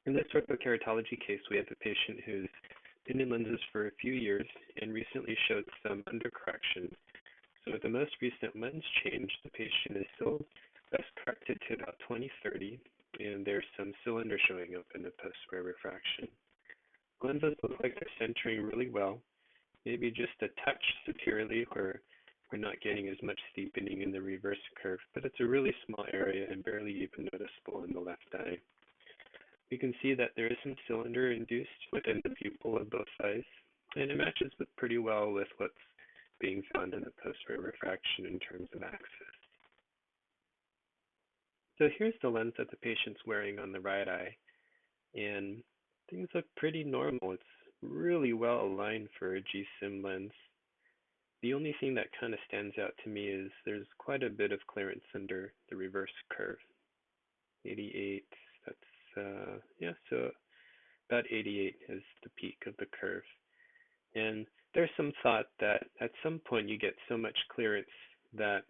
In this orthokeratology case, we have a patient who's been in lenses for a few years and recently showed some undercorrection. So with the most recent lens change, the patient is still best corrected to about 20/30, and there's some cylinder showing up in the post-wear refraction. Lenses look like they're centering really well, maybe just a touch superiorly where we're not getting as much steepening in the reverse curve, but it's a really small area and barely even noticeable in the left eye. We can see that there is some cylinder induced within the pupil of both eyes, and it matches pretty well with what's being found in the post-wear refraction in terms of axis. So here's the lens that the patient's wearing on the right eye, and things look pretty normal. It's really well aligned for a G-SIM lens. The only thing that kind of stands out to me is there's quite a bit of clearance under the reverse curve. 88, so about 88 is the peak of the curve. And there's some thought that at some point you get so much clearance that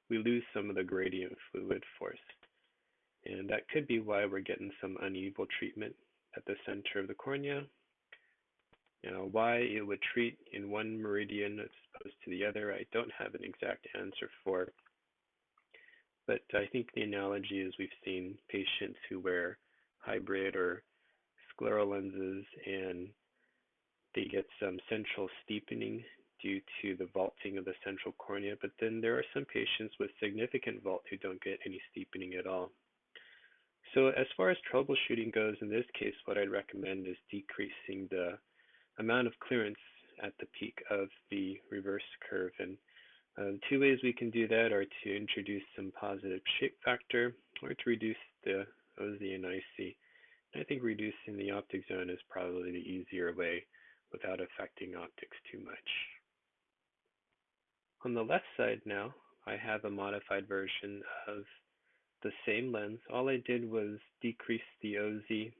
we lose some of the gradient fluid force. And that could be why we're getting some uneven treatment at the center of the cornea. Why it would treat in one meridian as opposed to the other, I don't have an exact answer for. But I think the analogy is we've seen patients who wear hybrid or scleral lenses and they get some central steepening due to the vaulting of the central cornea, but then there are some patients with significant vault who don't get any steepening at all. So as far as troubleshooting goes, in this case, what I'd recommend is decreasing the amount of clearance at the peak of the reverse curve. And two ways we can do that are to introduce some positive shape factor or to reduce the OZ and IC. And I think reducing the optic zone is probably the easier way without affecting optics too much. On the left side now, I have a modified version of the same lens. All I did was decrease the OZ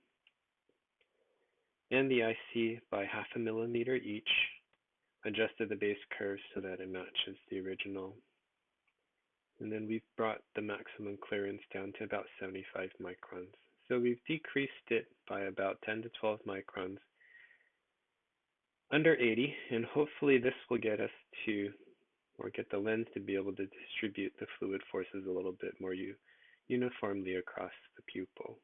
and the IC by 0.5 millimeter each, adjusted the base curve so that it matches the original. And then we've brought the maximum clearance down to about 75 microns. So we've decreased it by about 10 to 12 microns under 80, and hopefully this will get us to, or get the lens to be able to distribute the fluid forces a little bit more uniformly across the pupil.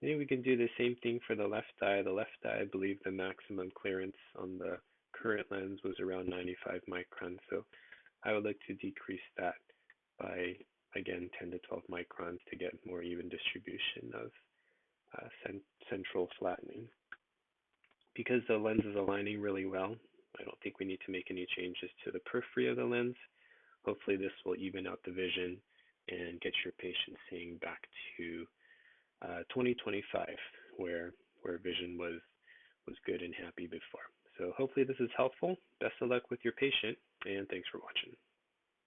Maybe we can do the same thing for the left eye. The left eye, I believe the maximum clearance on the current lens was around 95 microns, so I would like to decrease that by, again, 10 to 12 microns to get more even distribution of central flattening. Because the lens is aligning really well, I don't think we need to make any changes to the periphery of the lens. Hopefully this will even out the vision and get your patient seeing back to 2025, where vision was good and happy before. So hopefully this is helpful. Best of luck with your patient, and thanks for watching.